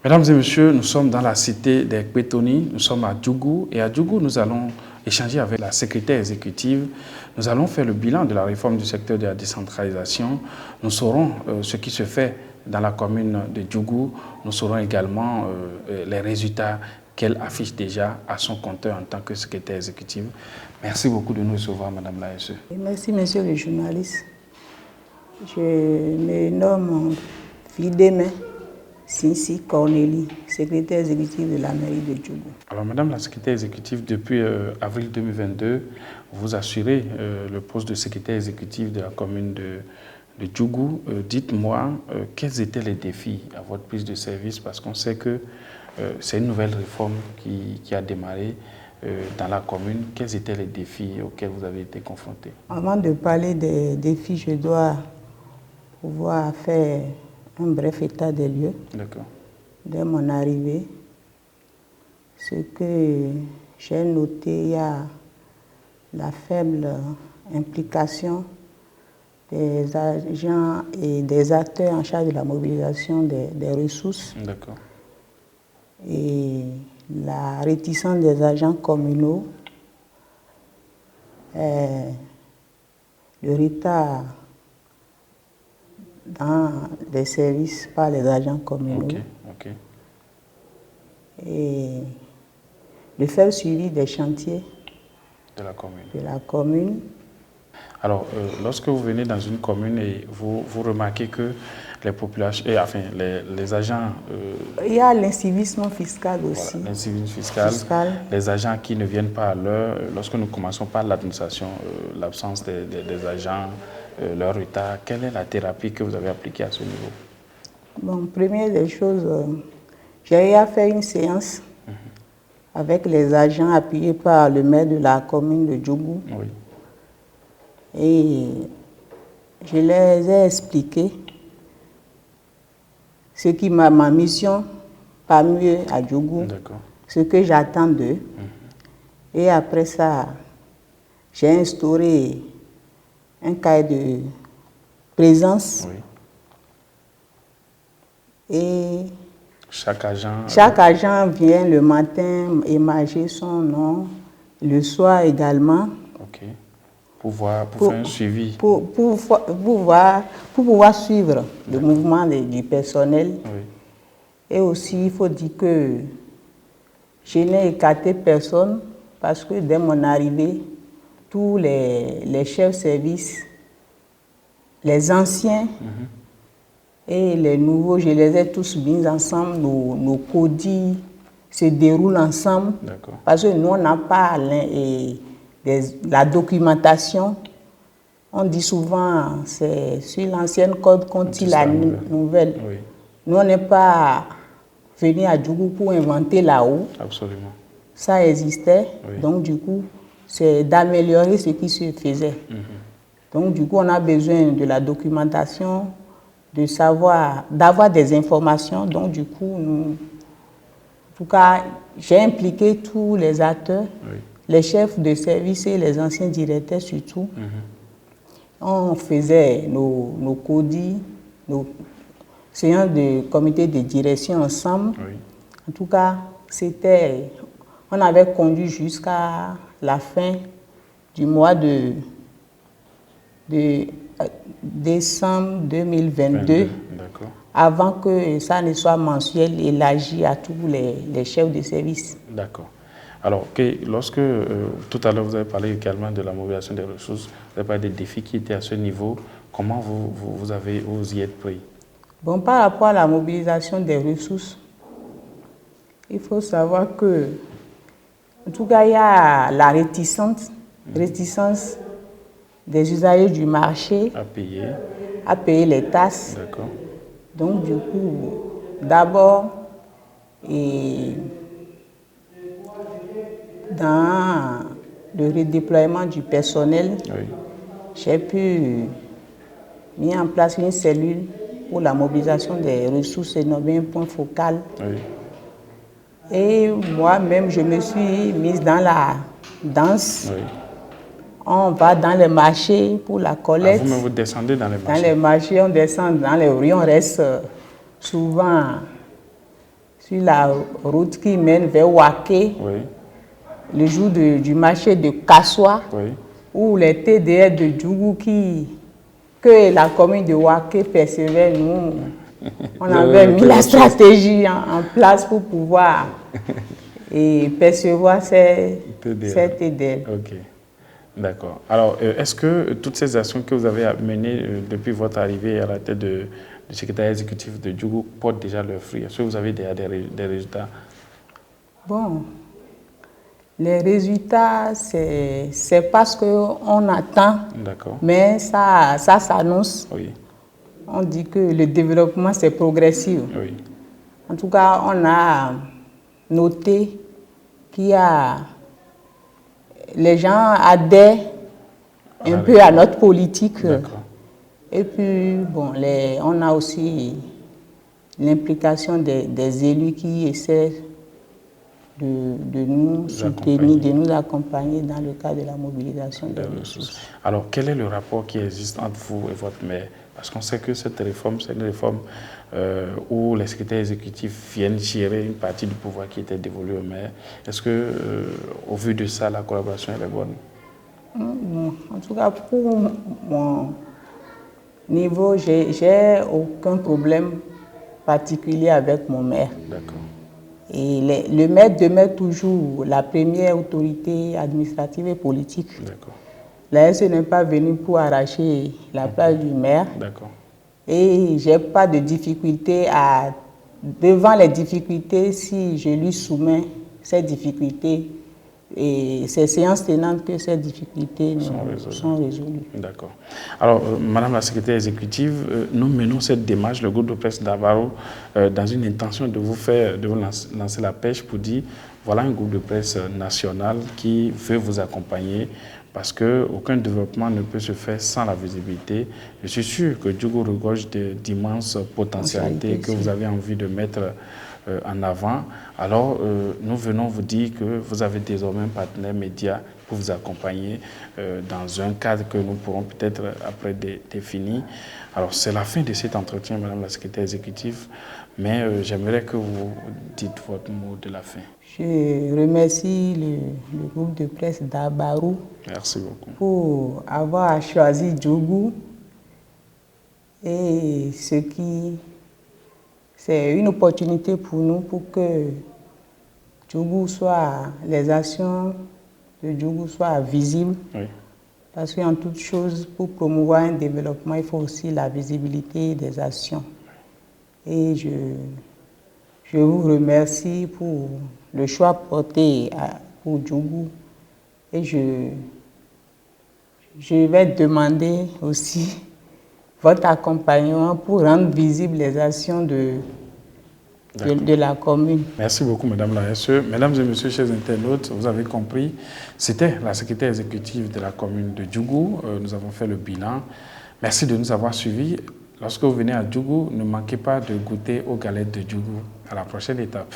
Mesdames et messieurs, nous sommes dans la cité des Pétoni, nous sommes à Djougou et à Djougou, nous allons échanger avec la secrétaire exécutive. Nous allons faire le bilan de la réforme du secteur de la décentralisation. Nous saurons ce qui se fait dans la commune de Djougou. Nous saurons également les résultats qu'elle affiche déjà à son compteur en tant que secrétaire exécutive. Merci beaucoup de nous recevoir, Madame la SE. Merci, monsieur le journaliste. Je me nomme Fideme Sinsi Cornélie, secrétaire exécutive de la mairie de Djougou. Alors, Madame la secrétaire exécutive, depuis avril 2022, vous assurez le poste de secrétaire exécutive de la commune de Djougou. Dites-moi, quels étaient les défis à votre prise de service? Parce qu'on sait que c'est une nouvelle réforme qui a démarré dans la commune. Quels étaient les défis auxquels vous avez été confrontés? Avant de parler des défis, je dois pouvoir faire un bref état des lieux. D'accord. Dès mon arrivée, ce que j'ai noté, il y a la faible implication des agents et des acteurs en charge de la mobilisation des ressources. D'accord. Et la réticence des agents communaux, le retard dans les services par les agents communaux. Ok. Et le faire suivi des chantiers De la commune. Alors, lorsque vous venez dans une commune et vous remarquez que les populations, les agents... il y a l'incivisme fiscal aussi. Voilà, l'incivisme fiscal, les agents qui ne viennent pas à l'heure. Lorsque nous commençons par l'administration, l'absence des agents, leur retard, quelle est la thérapie que vous avez appliquée à ce niveau? Bon, première des choses, j'ai eu à faire une séance avec les agents appuyés par le maire de la commune de Djougou. Oui. Et je les ai expliqué ce qui ma mission parmi eux à Djougou, ce que j'attends d'eux. Et après ça, j'ai instauré un cahier de présence. Oui. Et chaque agent vient le matin émarger son nom, le soir également. Ok. Pour faire un suivi. Pour pouvoir suivre le mouvement du personnel. Oui. Et aussi, il faut dire que je n'ai écarté personne parce que dès mon arrivée, tous les chefs de service, les anciens et les nouveaux, je les ai tous mis ensemble. Nos codis se déroulent ensemble. Parce que nous, on n'a pas la documentation. On dit souvent, c'est sur l'ancienne code qu'on tire la nouvelle. Oui. Nous, on n'est pas venu à Djougou pour inventer là-haut. Absolument. Ça existait. Oui. Donc, du coup, c'est d'améliorer ce qui se faisait. Donc, du coup, on a besoin de la documentation, de savoir, d'avoir des informations. Donc, du coup, en tout cas, j'ai impliqué tous les acteurs, les chefs de service et les anciens directeurs surtout. On faisait nos codis, nos séances de comité de direction ensemble. En tout cas, on avait conduit jusqu'à la fin du mois de décembre 2022, avant que ça ne soit mensuel et élargi à tous les chefs de service. D'accord. Alors, lorsque, tout à l'heure, vous avez parlé également de la mobilisation des ressources, vous avez parlé des défis qui étaient à ce niveau, comment vous y êtes pris? Bon, par rapport à la mobilisation des ressources, il faut savoir que, en tout cas, il y a la réticence des usagers du marché à payer les taxes. D'accord. Donc, du coup, d'abord, dans le redéploiement du personnel, j'ai pu mettre en place une cellule pour la mobilisation des ressources et nommer un point focal. Et moi-même, je me suis mise dans la danse. On va dans les marchés pour la collecte. Vous-même, vous descendez dans les marchés? Dans les marchés, on descend dans les rues, on reste souvent sur la route qui mène vers Waké, Oui. le jour du marché de Kassoua, Oui. où les TDR de Djougou que la commune de Waké percevait, nous, on avait mis la stratégie en place pour pouvoir percevoir ces TDR. Ok, d'accord. Alors, est-ce que toutes ces actions que vous avez menées depuis votre arrivée à la tête du secrétariat exécutif de Djougou portent déjà leurs fruits? Est-ce que vous avez déjà des résultats? Bon, les résultats, c'est parce qu'on attend, mais ça s'annonce. Oui. On dit que le développement, c'est progressif. Oui. En tout cas, on a noté qu'il y a... Les gens adhèrent un peu à notre politique. Et puis, bon, on a aussi l'implication des élus qui essaient de nous soutenir, de nous accompagner dans le cadre de la mobilisation des ressources. Alors, quel est le rapport qui existe entre vous et votre maire? Parce qu'on sait que cette réforme, c'est une réforme où les secrétaires exécutifs viennent gérer une partie du pouvoir qui était dévolu au maire. Est-ce que, au vu de ça, la collaboration elle est bonne? En tout cas, pour mon niveau, j'ai aucun problème particulier avec mon maire. D'accord. Et le maire demeure toujours la première autorité administrative et politique. D'accord. La SE n'est pas venue pour arracher la place du maire. D'accord. Et je n'ai pas de difficulté devant les difficultés, si je lui soumets ces difficultés, et ces séances tenantes que ces difficultés sont résolues. D'accord. Alors, Madame la secrétaire exécutive, nous menons cette démarche, le groupe de presse d'Abaro, dans une intention de vous lancer la pêche pour dire, voilà un groupe de presse national qui veut vous accompagner, parce qu'aucun développement ne peut se faire sans la visibilité. Je suis sûr que Djougou regorge d'immenses potentialités que vous avez envie de mettre en avant. Alors, nous venons vous dire que vous avez désormais un partenaire média pour vous accompagner dans un cadre que nous pourrons peut-être après définir. Alors, c'est la fin de cet entretien, Madame la secrétaire exécutive, mais j'aimerais que vous dites votre mot de la fin. Je remercie le groupe de presse d'Abarou. Merci beaucoup. Pour avoir choisi Djougou. Et c'est une opportunité pour nous pour que Djougou les actions de Djougou soient visibles. Oui. Parce qu'en toute chose, pour promouvoir un développement, il faut aussi la visibilité des actions. Et je vous remercie pour le choix porté pour Djougou. Et je vais demander aussi votre accompagnement pour rendre visibles les actions de la commune. Merci beaucoup, Madame la SE. Mesdames et Messieurs, chers internautes, vous avez compris, c'était la secrétaire exécutive de la commune de Djougou. Nous avons fait le bilan. Merci de nous avoir suivis. Lorsque vous venez à Djougou, ne manquez pas de goûter aux galettes de Djougou. À la prochaine étape.